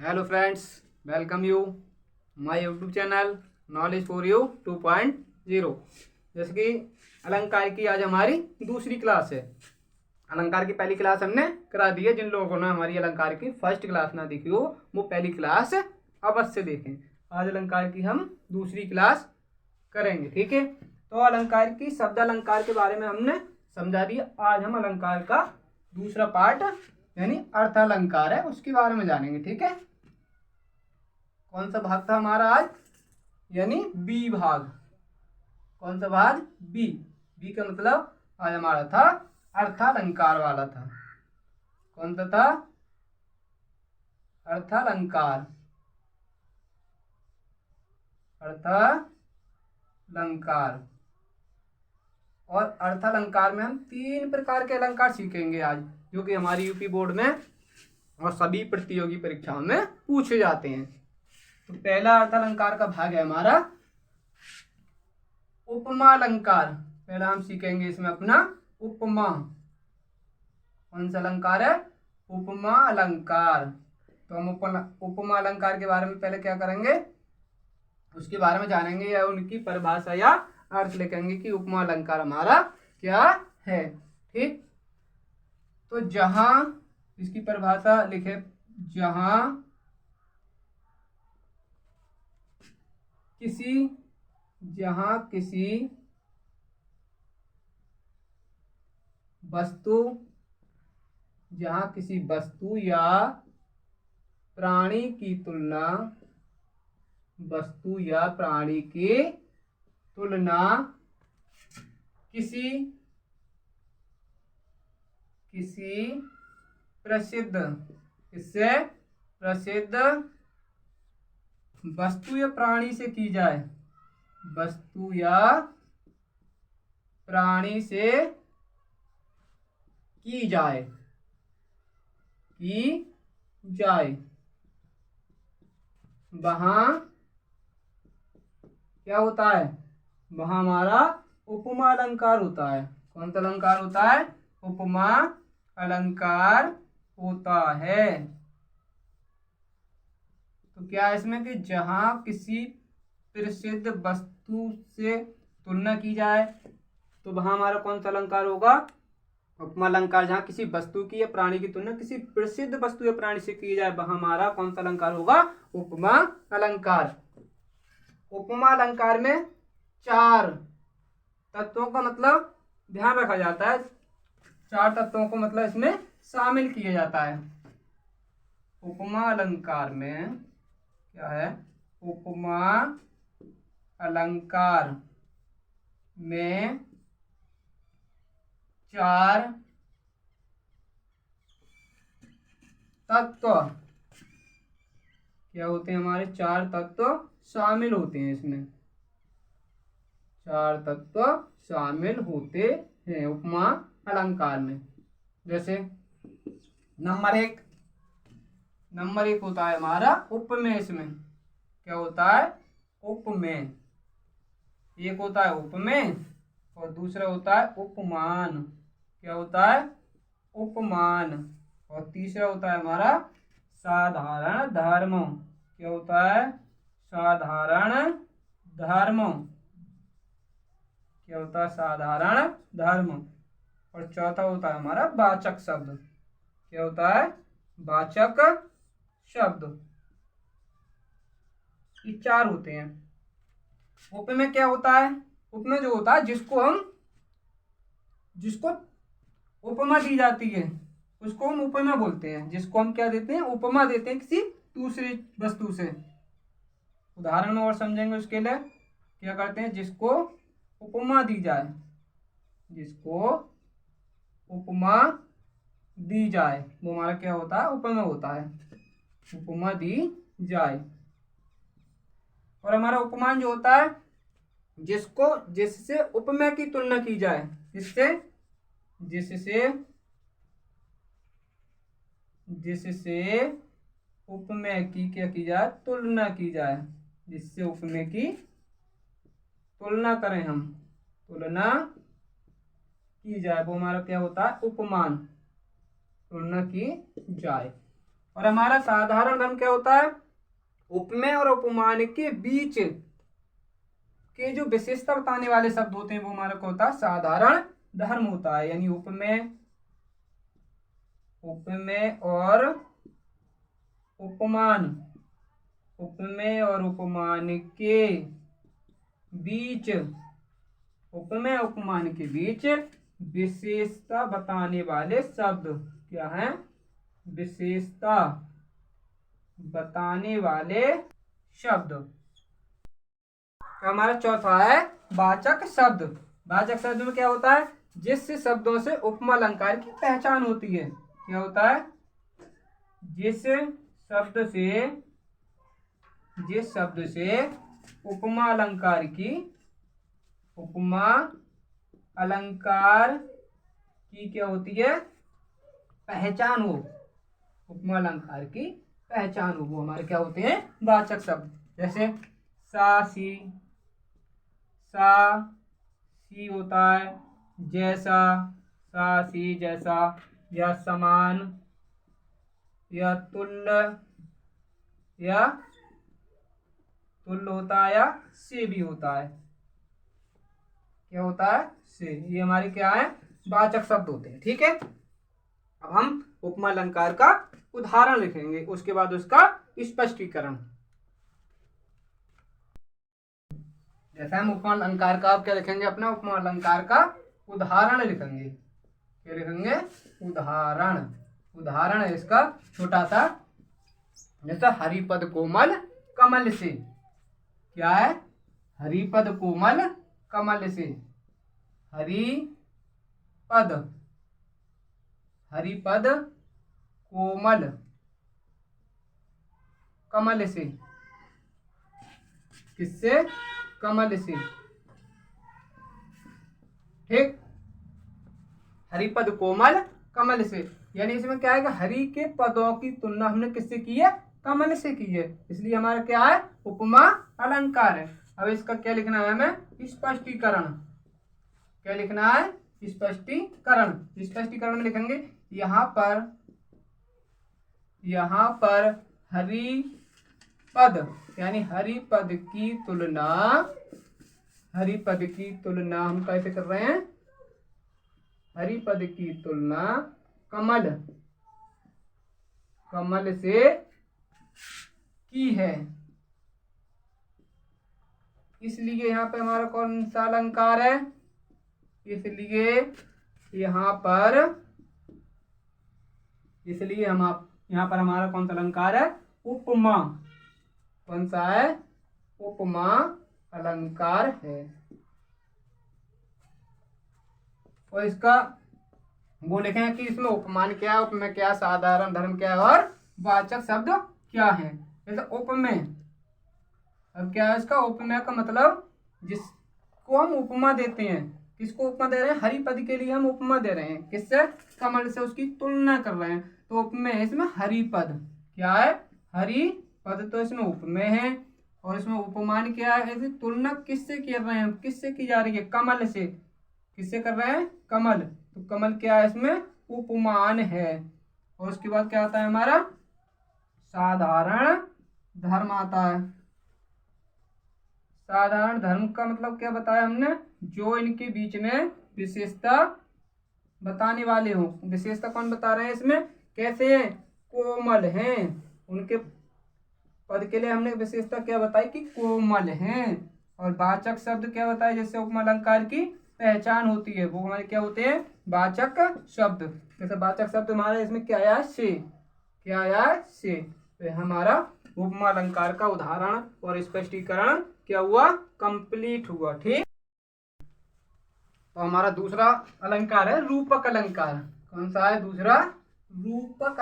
Hello friends, welcome you my YouTube channel knowledge for you 2.0। जैसे कि अलंकार की आज हमारी दूसरी क्लास है। अलंकार की पहली क्लास हमने करा दी है। जिन लोगों ने हमारी अलंकार की फर्स्ट क्लास ना देखी हो वो पहली क्लास अवश्य देखें। आज अलंकार की हम दूसरी क्लास करेंगे, ठीक है। तो अलंकार की शब्द अलंकार के बारे में हमने समझा दिया। आज हम अलंकार का दूसरा पार्ट यानी अर्थ अलंकार है उसके बारे में जानेंगे, ठीक है। कौन सा भाग था हमारा आज? यानी बी भाग। कौन सा भाग? बी। बी का मतलब आज हमारा था अर्थालंकार वाला था। कौन सा था? अर्थालंकार। अर्थालंकार। और अर्थालंकार में हम 3 प्रकार के अलंकार सीखेंगे आज, जो कि हमारी यूपी बोर्ड में और सभी प्रतियोगी परीक्षाओं में पूछे जाते हैं। तो पहला अर्थालंकार का भाग है हमारा उपमा अलंकार। पहला हम सीखेंगे इसमें अपना उपमा। कौन सा अलंकार है? उपमा अलंकार। तो हम उपमा अलंकार के बारे में पहले क्या करेंगे, उसके बारे में जानेंगे या उनकी परिभाषा या अर्थ लिखेंगे कि उपमा अलंकार हमारा क्या है, ठीक। तो जहां इसकी परिभाषा लिखे, जहां किसी वस्तु या प्राणी की तुलना किसी प्रसिद्ध वस्तु या प्राणी से की जाए, वहां क्या होता है? वहां हमारा उपमा अलंकार होता है। कौन सा अलंकार होता है? उपमा अलंकार होता है। तो क्या है इसमें कि जहां किसी प्रसिद्ध वस्तु से तुलना की जाए तो वहां हमारा कौन सा अलंकार होगा? उपमा अलंकार। जहां किसी वस्तु की या प्राणी की तुलना किसी प्रसिद्ध वस्तु या प्राणी से की जाए वहां हमारा कौन सा अलंकार होगा? उपमा अलंकार। उपमा अलंकार में 4 तत्वों का मतलब ध्यान रखा जाता है। 4 तत्वों को मतलब इसमें शामिल किया जाता है। उपमा अलंकार में क्या है? उपमा अलंकार में 4 तत्व क्या होते हैं? हमारे 4 तत्व शामिल होते हैं इसमें। 4 तत्व शामिल होते हैं उपमा अलंकार में। जैसे नंबर 1 होता है हमारा उपमेय। इसमें क्या होता है? उपमेय। एक होता है उपमेय और दूसरा होता है उपमान। क्या होता है? उपमान। और तीसरा होता है हमारा साधारण धर्म। क्या होता है? साधारण धर्म। क्या होता है? साधारण धर्म। और चौथा होता है हमारा वाचक शब्द। क्या होता है? वाचक शब्द। ये 4 होते हैं। उपमेय क्या होता है? उपमेय जो होता है जिसको उपमा दी जाती है उसको हम उपमेय बोलते हैं। जिसको हम क्या देते हैं? उपमा देते हैं किसी दूसरी वस्तु से। उदाहरण में और समझेंगे उसके लिए। क्या करते हैं? जिसको उपमा दी जाए, वो हमारा क्या होता है? उपमा होता है। उपमा दी जाए। और हमारा उपमान जो होता है जिससे उपमेय की तुलना की जाए, जिससे उपमेय की क्या की जाए? तुलना की जाए। जिससे उपमेय की तुलना करें हम, तुलना की जाए, वो हमारा क्या होता है? उपमान। तुलना की जाए। और हमारा साधारण धर्म क्या होता है, उपमेय और उपमान के बीच के जो विशेषता बताने वाले शब्द होते हैं वो हमारा क्या होता है, साधारण धर्म होता है। यानी उपमेय और उपमान, उपमेय और उपमान के बीच, उपमेय उपमान के बीच विशेषता बताने वाले शब्द क्या हैं, विशेषता बताने वाले शब्द। तो हमारा चौथा है वाचक शब्द। वाचक शब्द में क्या होता है, जिस शब्दों से उपमा अलंकार की पहचान होती है। क्या होता है, जिस शब्द से उपमा अलंकार की क्या होती है, पहचान हो, उपमा अलंकार की पहचान हो, वो हमारे क्या होते हैं, वाचक शब्द। जैसे सा सी होता है, जैसा, सा सी जैसा, या समान, या तुल्य, या तुल्य होता है, या से भी होता है। क्या होता है, से। ये हमारे क्या है, वाचक शब्द होते हैं। ठीक है, अब हम उपमा अलंकार का उदाहरण लिखेंगे, उसके बाद उसका स्पष्टीकरण। जैसे हम उपमा अलंकार का, आप क्या लिखेंगे, अपना उपमा अलंकार का उदाहरण लिखेंगे। क्या लिखेंगे, उदाहरण है इसका छोटा सा। जैसे हरिपद कोमल कमल से, क्या है, हरिपद कोमल कमल से, हरिपद कोमल कमल से, किससे, कमल से। ठीक, हरिपद कोमल कमल से, यानी इसमें क्या है कि हरि के पदों की तुलना हमने किससे की है, कमल से की है, इसलिए हमारा क्या है, उपमा अलंकार है। अब इसका क्या लिखना है हमें, स्पष्टीकरण। क्या लिखना है, स्पष्टीकरण में लिखेंगे यहाँ पर हरिपद, यानी हरिपद की तुलना हम कैसे कर रहे हैं, हरिपद की तुलना कमल से की है, इसलिए यहाँ पे हमारा कौन सा अलंकार है, इसलिए यहाँ पर हमारा कौन सा अलंकार है, उपमा। कौन सा है, उपमा अलंकार है। और इसका वो लिखें कि इसमें उपमान क्या है, उपमेय क्या है, साधारण धर्म क्या है, और वाचक शब्द क्या है। जैसे उपमेय, अब क्या है इसका, उपमेय का मतलब जिसको हम उपमा देते हैं, किसको उपमा दे रहे हैं, हरिपद के लिए हम उपमा दे रहे हैं, किससे, कमल से उसकी तुलना कर रहे हैं, तो उपमेय इसमें हरिपद। क्या है, हरिपद, तो इसमें उपमेय है। और इसमें उपमान क्या है, इसकी तुलना किससे कर रहे हैं, किससे की जा रही है, कमल से। किससे कर रहे हैं, कमल, तो कमल क्या है, इसमें उपमान है। और उसके बाद क्या आता है हमारा, साधारण धर्म आता है। साधारण धर्म का मतलब क्या बताया हमने, जो इनके बीच में विशेषता बताने वाले हो। विशेषता कौन बता रहे हैं इसमें, कैसे हैं, कोमल हैं, उनके पद के लिए हमने विशेषता क्या बताई कि कोमल हैं। और वाचक शब्द क्या बताया, जैसे उपमा अलंकार की पहचान होती है, वो हमारे क्या होते हैं, वाचक शब्द। जैसे वाचक शब्द हमारा इसमें क्या आया, से। क्या आया, से। तो हमारा उपमा अलंकार का उदाहरण और स्पष्टीकरण क्या हुआ, कंप्लीट हुआ। ठीक, तो हमारा दूसरा अलंकार है रूपक अलंकार। कौन सा है दूसरा, रूपक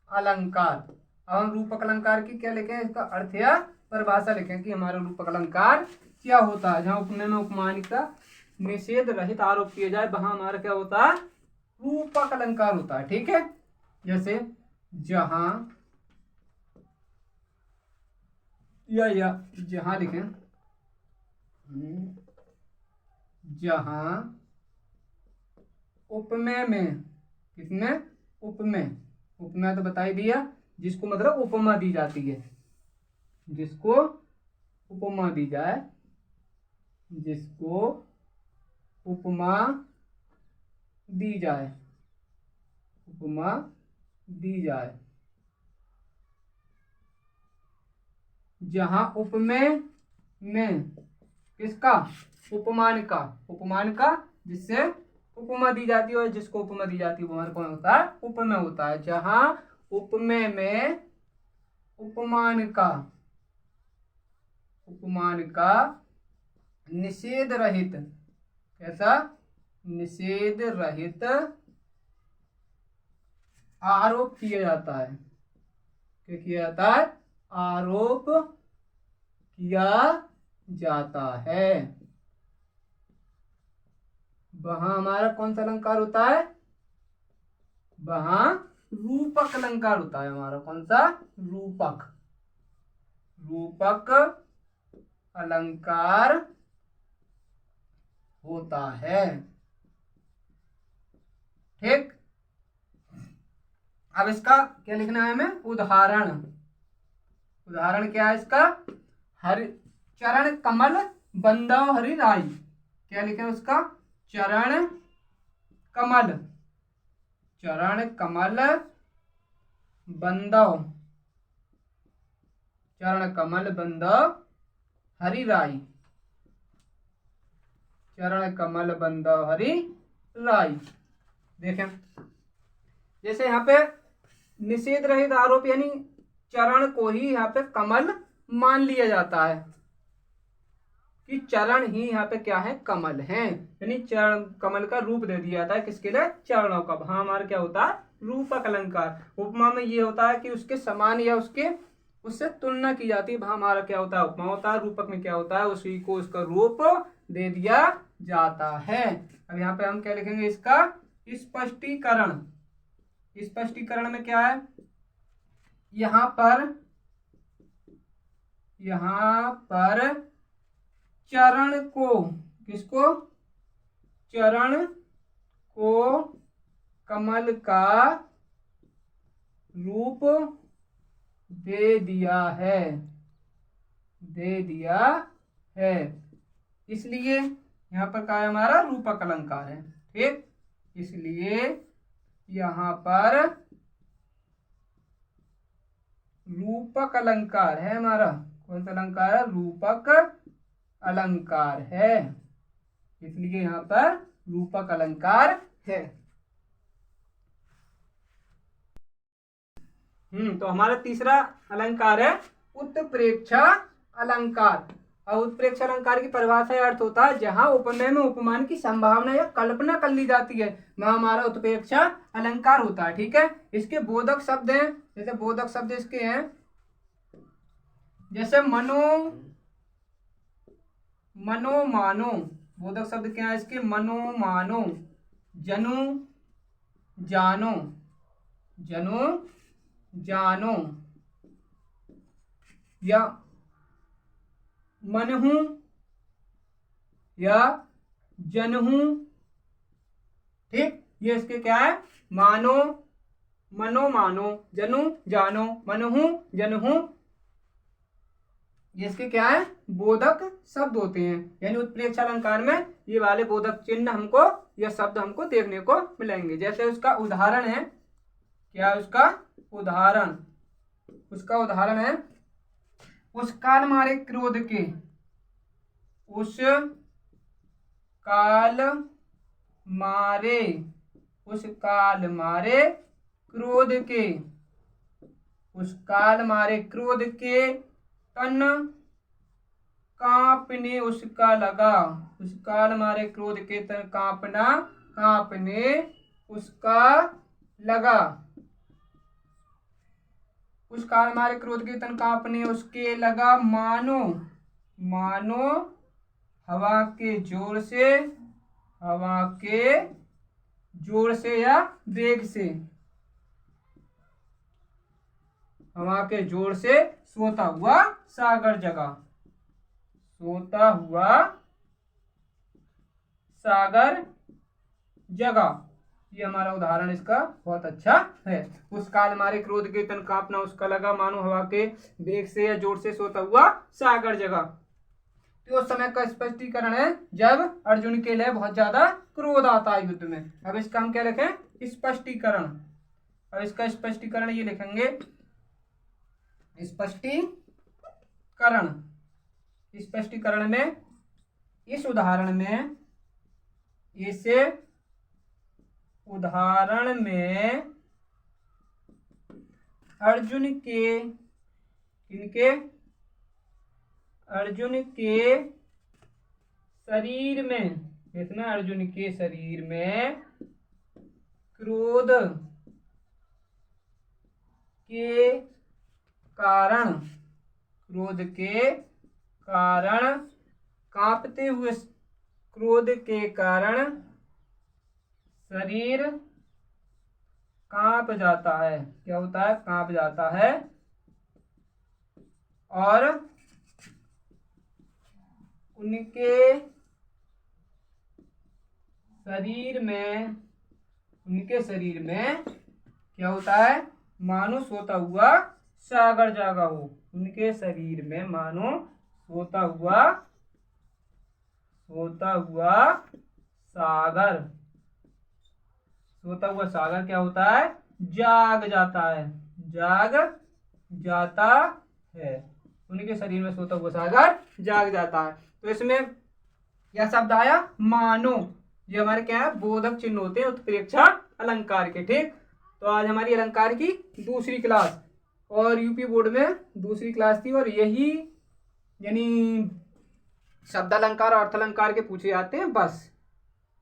अलंकार। अब हम रूपक अलंकार की क्या लिखें, इसका अर्थ या परिभाषा लिखें कि हमारा रूपक अलंकार क्या होता है। जहाँ उपमेय में उपमान का निषेध रहित आरोप किए जाए, वहां हमारा क्या होता है, रूपक अलंकार होता है। ठीक है, जैसे जहां, जहां लिखें, जहां उपमेय में किसमें? उपमेय। उपमेय तो बता ही दिया, जिसको मतलब उपमा दी जाती है, जिसको उपमा दी जाए, जिसको उपमा दी जाए, उपमा दी जाए। जहां उपमेय में किसका? उपमान का, उपमान का, जिससे उपमा दी जाती है, और जिसको उपमा दी जाती है वो हमारा कौन होता है? उपमेय होता है। जहां उपमेय में उपमान का, उपमान का निषेध रहित, कैसा? निषेध रहित आरोप किया जाता है। क्या किया जाता है? आरोप किया जाता है। वहां हमारा कौन सा अलंकार होता है? वहां रूपक अलंकार होता है हमारा। कौन सा? रूपक, रूपक अलंकार होता है। ठीक, अब इसका क्या लिखना है हमें? उदाहरण। उदाहरण क्या है इसका? हरि चरण कमल बंदव हरि राई। क्या लिखे उसका? चरण कमल, चरण कमल बंदव, चरण कमल बंदव हरि राई, चरण कमल बंदव हरि राई। देखें, जैसे यहाँ पे निषेध रहित आरोप, यानी चरण को ही यहाँ पे कमल मान लिया जाता है कि चरण ही यहाँ पे क्या है? कमल है। यानी चरण कमल का रूप दे दिया जाता है किसके लिए? चरणों का। वहां हमारा क्या होता है? रूपक अलंकार। उपमा में ये होता है कि उसके समान या उसके उससे तुलना की जाती है। वहां हमारा क्या होता है? उपमा होता है। रूपक में क्या होता है? उसी को उसका रूप दे दिया जाता है। अब यहाँ पे हम क्या लिखेंगे? इसका स्पष्टीकरण। स्पष्टीकरण में क्या है? यहाँ पर चरण को, किसको? चरण को कमल का रूप दे दिया है, दे दिया है, इसलिए यहाँ पर क्या है? हमारा रूपक अलंकार है। ठीक, इसलिए यहाँ पर रूपक अलंकार है हमारा। कौन सा अलंकार है? रूपक अलंकार है, इसलिए यहाँ पर रूपक अलंकार है। तो हमारा तीसरा अलंकार है उत्प्रेक्षा अलंकार। और उत्प्रेक्षा अलंकार की परिभाषा या अर्थ होता है जहां उपमेय में उपमान की संभावना या कल्पना कर ली जाती है, वह हमारा उत्प्रेक्षा अलंकार होता है। ठीक है, इसके बोधक शब्द हैं, जैसे बोधक शब्द इसके हैं, जैसे मनो, मनो मानो। बोधक शब्द क्या है इसके? मनो मानो, जनु जानो, जनु जानो, या मनहू या जनहू। ठीक, ये इसके क्या है? मानो, मनो मानो, जनु जानो, मनहू जनहू, ये इसके क्या है? बोधक शब्द होते हैं। यानी उत्प्रेक्षा अलंकार में ये वाले बोधक चिन्ह हमको, या शब्द हमको देखने को मिलेंगे। जैसे उसका उदाहरण है, क्या उसका उदाहरण? उसका उदाहरण है उस काल मारे क्रोध के, उस काल मारे, उस काल मारे क्रोध के, उस काल मारे क्रोध के तन कांपने उसका लगा। उस काल मारे क्रोध के तन कांपना, कांपने उसका लगा। उस काल मारे क्रोध के तन कांपने उसके लगा, मानो, मानो हवा के जोर से, हवा के जोर से या वेग से, हवा के जोर से सोता हुआ सागर जगा, सोता हुआ सागर जगा। ये हमारा उदाहरण इसका बहुत अच्छा है। उस काल हमारे क्रोध के तन कांपना उसका लगा, मानो हवा के वेग से या जोर से सोता हुआ सागर जगा। तो उस समय का स्पष्टीकरण है जब अर्जुन के लिए बहुत ज्यादा क्रोध आता है युद्ध में। अब इसका हम क्या लिखें? स्पष्टीकरण। अब इसका स्पष्टीकरण ये लिखेंगे, स्पष्टीकरण। स्पष्टीकरण में इस उदाहरण में, इस उदाहरण में अर्जुन के, इनके अर्जुन के शरीर में, इसमें अर्जुन के शरीर में क्रोध के कारण, क्रोध के कारण कांपते हुए, क्रोध के कारण शरीर कांप जाता है। क्या होता है? कांप जाता है। और उनके शरीर में, उनके शरीर में क्या होता है? मानो सोता हुआ सागर जागा हो। उनके शरीर में मानो सोता हुआ सागर, सोता हुआ सागर क्या होता है? जाग जाता है, जाग जाता है। उनके शरीर में सोता हुआ सागर जाग जाता है। तो इसमें यह शब्द आया मानो। ये हमारे क्या है? बोधक चिन्ह होते हैं उत्प्रेक्षा अलंकार के। ठीक, तो आज हमारी अलंकार की दूसरी क्लास, और यूपी बोर्ड में दूसरी क्लास थी, और यही यानी शब्द अलंकार और अर्थ अलंकार के पूछे जाते हैं बस।